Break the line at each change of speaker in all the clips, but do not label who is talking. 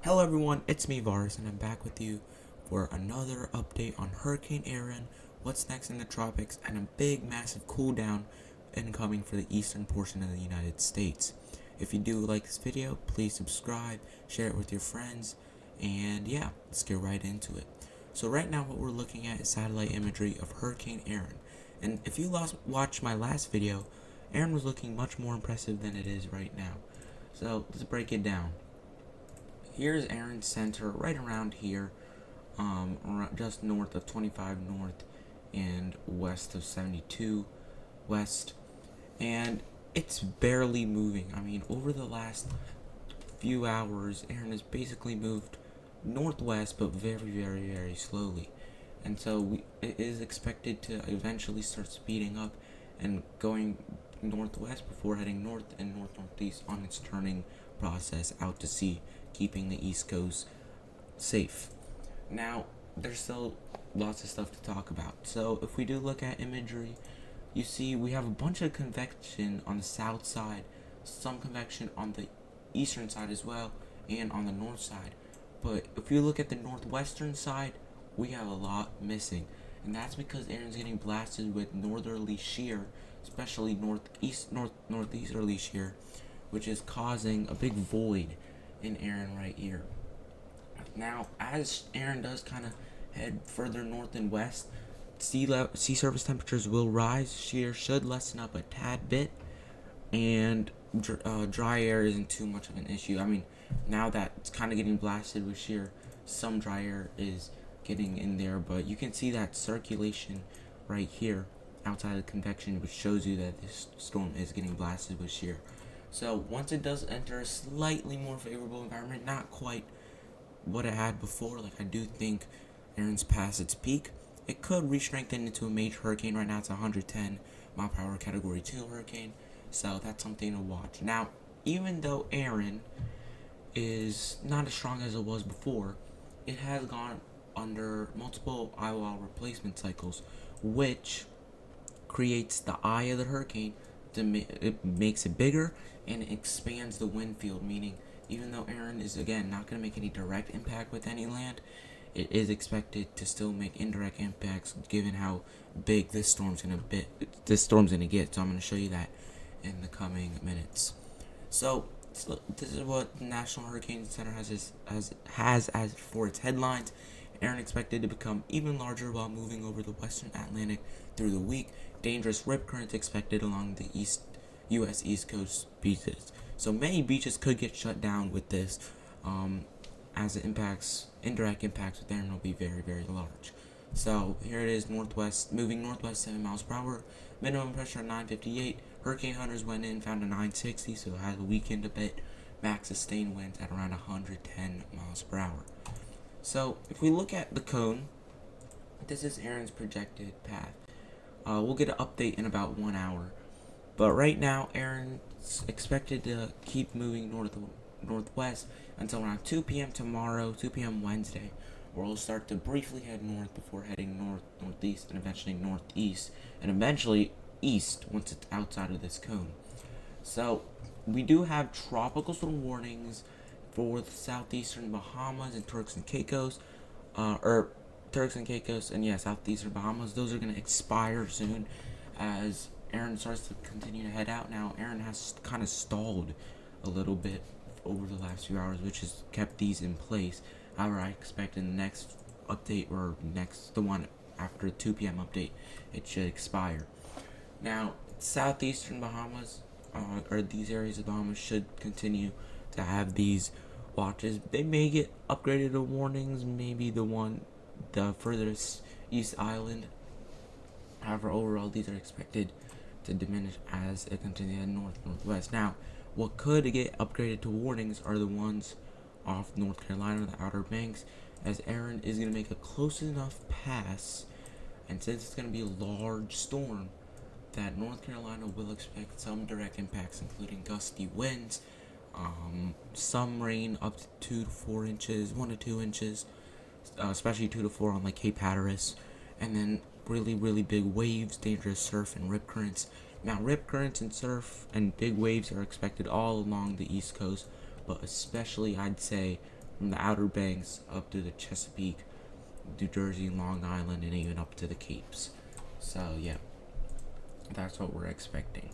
Hello everyone, it's me Varus and I'm back with you for another update on Hurricane Erin, what's next in the tropics, and a big massive cooldown incoming for the eastern portion of the United States. If you do like this video, please subscribe, share it with your friends, and yeah, let's get right into it. So right now what we're looking at is satellite imagery of Hurricane Erin. And if you watched my last video, Erin was looking much more impressive than it is right now. So let's break it down. Here's Erin's center, right around here, just north of 25 north and west of 72 west, and it's barely moving. I mean, over the last few hours, Erin has basically moved northwest, but very slowly, and so it is expected to eventually start speeding up and going northwest before heading north and northeast on its turning process out to sea, keeping the East Coast safe. Now, there's still lots of stuff to talk about. So, if we do look at imagery, you see we have a bunch of convection on the south side, some convection on the eastern side as well, and on the north side. But if you look at the northwestern side, we have a lot missing. And that's because Erin's getting blasted with northerly shear, especially northeasterly shear, which is causing a big void in Erin right here. Now, as Erin does kind of head further north and west, sea surface temperatures will rise. Shear should lessen up a tad bit, and dry air isn't too much of an issue. I mean, now that it's kind of getting blasted with shear, some dry air is getting in there, but you can see that circulation right here outside of convection, which shows you that this storm is getting blasted with shear. So once it does enter a slightly more favorable environment, not quite what it had before, like I do think Erin's past its peak, it could re-strengthen into a major hurricane. Right now it's a 110 mile per hour category 2 hurricane, so that's something to watch. Now, even though Erin is not as strong as it was before, it has gone under multiple IOL replacement cycles, which creates the eye of the hurricane. It makes it bigger and it expands the wind field, meaning even though Erin is again not going to make any direct impact with any land, it is expected to still make indirect impacts given how big this storm's going to get. So I'm going to show you that in the coming minutes. So this is what the National Hurricane Center has as for its headlines. Erin expected to become even larger while moving over the western Atlantic through the week. Dangerous rip currents expected along the U.S. East Coast beaches. So many beaches could get shut down with this, as the indirect impacts with Erin will be very large. So here it is, moving northwest 7 miles per hour, minimum pressure at 958. Hurricane hunters went in, found a 960, so it has weakened a bit. Max sustained winds at around 110 miles per hour. So if we look at the cone, this is Erin's projected path. We'll get an update in about 1 hour. But right now, Erin's expected to keep moving northwest until around 2 p.m. tomorrow, 2 p.m. Wednesday, where we'll start to briefly head north before heading northeast, and eventually northeast, and eventually east once it's outside of this cone. So we do have tropical storm warnings for the southeastern Bahamas and Turks and Caicos, and yeah, southeastern Bahamas. Those are going to expire soon as Erin starts to continue to head out. Now, Erin has kind of stalled a little bit over the last few hours, which has kept these in place. However, I expect in the next update, or the one after the 2 p.m. update, it should expire. Now, southeastern Bahamas, or these areas of Bahamas, should continue to have these watches. They may get upgraded to warnings, maybe the furthest east island. However, overall, these are expected to diminish as it continues northwest. Now, what could get upgraded to warnings are the ones off North Carolina, the Outer Banks, as Erin is going to make a close enough pass, and since it's going to be a large storm, that North Carolina will expect some direct impacts, including gusty winds, some rain up to 2 to 4 inches, 1 to 2 inches, especially 2 to 4 on like Cape Hatteras, and then really big waves, dangerous surf, and rip currents. Now, rip currents and surf and big waves are expected all along the East Coast, but especially I'd say from the Outer Banks up to the Chesapeake, New Jersey, Long Island, and even up to the Capes. So yeah, that's what we're expecting.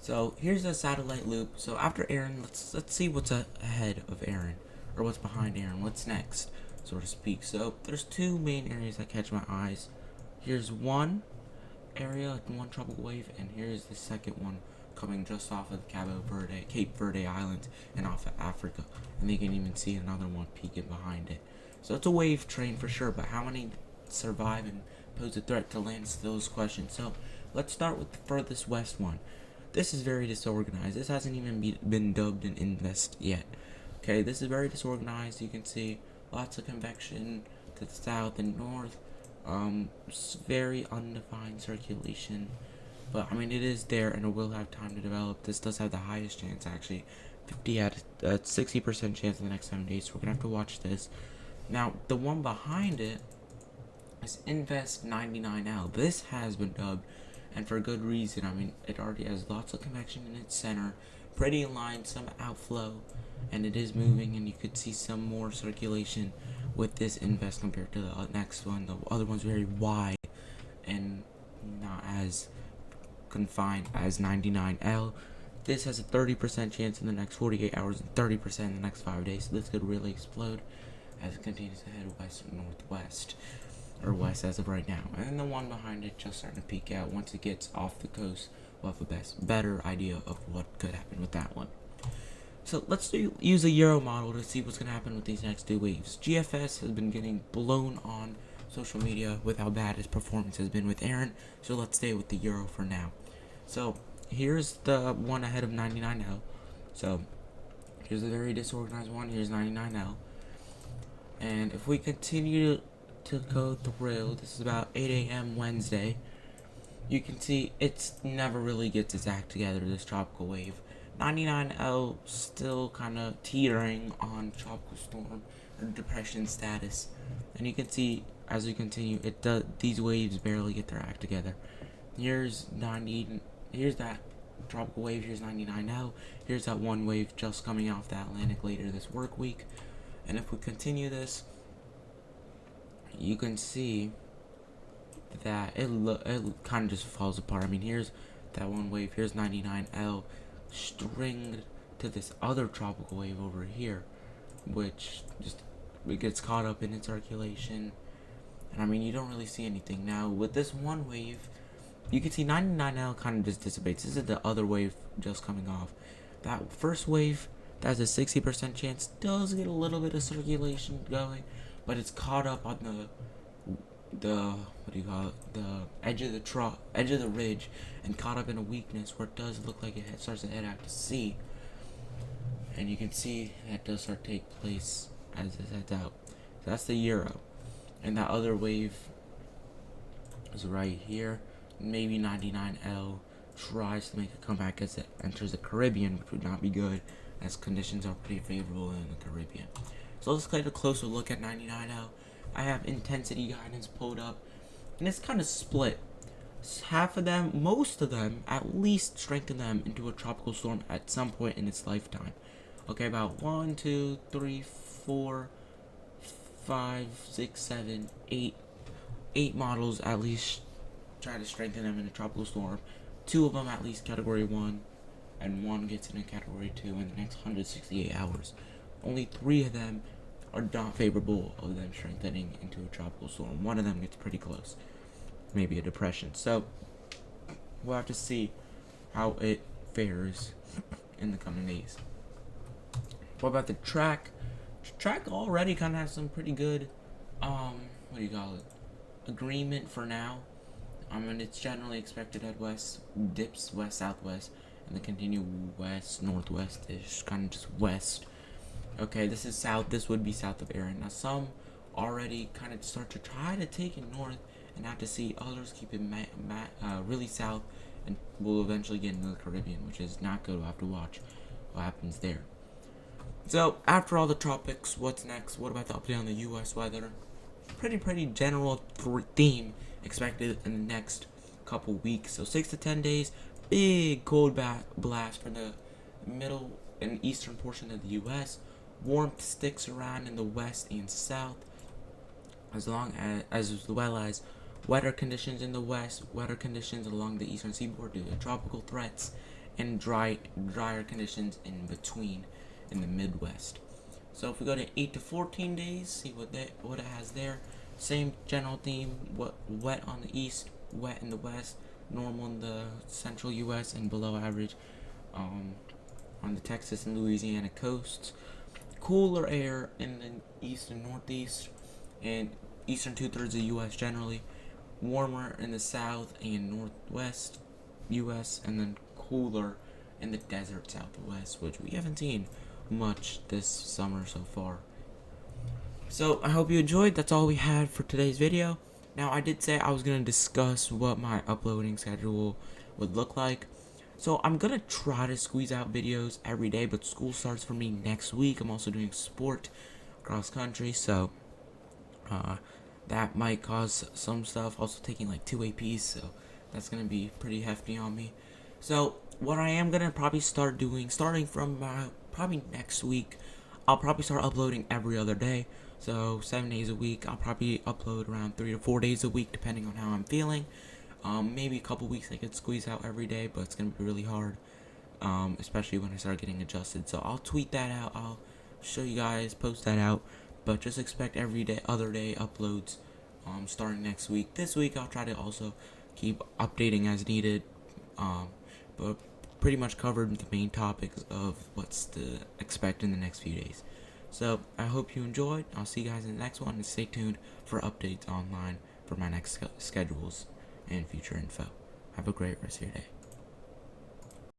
So here's the satellite loop. So after Erin, let's see what's ahead of Erin, or what's behind Erin. What's next, so to speak. So there's two main areas that catch my eyes. Here's one area, one tropical wave, and here's the second one coming just off of Cape Verde Island, and off of Africa. And they can even see another one peeking behind it. So it's a wave train for sure, but how many survive and pose a threat to land is those questions. So let's start with the furthest west one. This is very disorganized. This hasn't even been dubbed an invest yet. Okay, this is very disorganized. You can see lots of convection to the south and north. Very undefined circulation, but I mean it is there and it will have time to develop. This does have the highest chance, actually, 60% chance in the next 7 days. So we're gonna have to watch this. Now the one behind it is Invest 99L. This has been dubbed, and for good reason. I mean, it already has lots of convection in its center, pretty aligned, some outflow, and it is moving, and you could see some more circulation with this invest compared to the next one. The other one's very wide and not as confined as 99L. This has a 30% chance in the next 48 hours and 30% in the next 5 days. So this could really explode as it continues to head west or northwest, or west as of right now. And then the one behind it just starting to peek out. Once it gets off the coast, we'll have a better idea of what could happen with that one. So let's use a Euro model to see what's going to happen with these next two waves. GFS has been getting blown on social media with how bad his performance has been with Erin, so let's stay with the Euro for now. So here's the one ahead of 99L. So here's a very disorganized one. Here's 99L. And if we continue to go through, this is about 8 a.m. Wednesday, you can see it's never really gets its act together, this tropical wave. 99L still kind of teetering on tropical storm or depression status, and you can see as we continue, these waves barely get their act together. Here's that tropical wave. Here's 99L. Here's that one wave just coming off the Atlantic later this work week, and if we continue this, you can see that it kind of just falls apart. I mean, here's that one wave. Here's 99L. Stringed to this other tropical wave over here, which it gets caught up in its circulation, and I mean you don't really see anything. Now with this one wave, you can see 99L kind of just dissipates. This is the other wave just coming off. That first wave that has a 60% chance does get a little bit of circulation going, but it's caught up on the edge of the ridge, and caught up in a weakness where it does look like it starts to head out to sea. And you can see that does start to take place as it heads out. So that's the Euro. And that other wave is right here. Maybe 99L tries to make a comeback as it enters the Caribbean, which would not be good, as conditions are pretty favorable in the Caribbean. So let's take a closer look at 99L. I have intensity guidance pulled up, and it's kind of split. Half of them, most of them, at least strengthen them into a tropical storm at some point in its lifetime. Okay, about 1, 2, 3, 4, 5, 6, 7, 8 models at least try to strengthen them in a tropical storm. 2 of them at least category 1, and 1 gets in a category 2 in the next 168 hours. Only 3 of them are not favorable of them strengthening into a tropical storm. 1 of them gets pretty close, maybe a depression. So we'll have to see how it fares in the coming days. What about the track? Track already kind of has some pretty good agreement for now. I mean, it's generally expected to head west, dips west southwest, and then continue west northwest-ish, kind of just west. Okay, this is south. This would be south of Erin. Now, some already kind of start to try to take it north and out to sea. Others keep it really south and will eventually get into the Caribbean, which is not good. We'll have to watch what happens there. So, after all the tropics, what's next? What about the update on the U.S. weather? Pretty general theme expected in the next couple weeks. So, 6 to 10 days. Big cold blast for the middle and eastern portion of the U.S. Warmth sticks around in the west and south, as well as wetter conditions in the west, wetter conditions along the eastern seaboard due to tropical threats, and drier conditions in between in the Midwest. So if we go to 8 to 14 days, see what it has there. Same general theme: wet on the east, wet in the west, normal in the central U.S., and below average on the Texas and Louisiana coasts. Cooler air in the east and northeast, and eastern 2/3 of the U.S. generally. Warmer in the south and northwest U.S., and then cooler in the desert southwest, which we haven't seen much this summer so far. So I hope you enjoyed. That's all we had for today's video. Now, I did say I was going to discuss what my uploading schedule would look like. So I'm going to try to squeeze out videos every day, but school starts for me next week. I'm also doing sport cross country, so that might cause some stuff. Also taking like 2 APs, so that's going to be pretty hefty on me. So what I am going to probably start doing, starting from probably next week, I'll probably start uploading every other day. So 7 days a week. I'll probably upload around 3 to 4 days a week, depending on how I'm feeling. Maybe a couple weeks I could squeeze out every day, but it's going to be really hard, especially when I start getting adjusted. So I'll tweet that out. I'll show you guys, post that out. But just expect every day, other day uploads starting next week. This week I'll try to also keep updating as needed, but pretty much covered the main topics of what's to expect in the next few days. So I hope you enjoyed. I'll see you guys in the next one, and stay tuned for updates online for my next schedules and future info. Have a great rest of your day.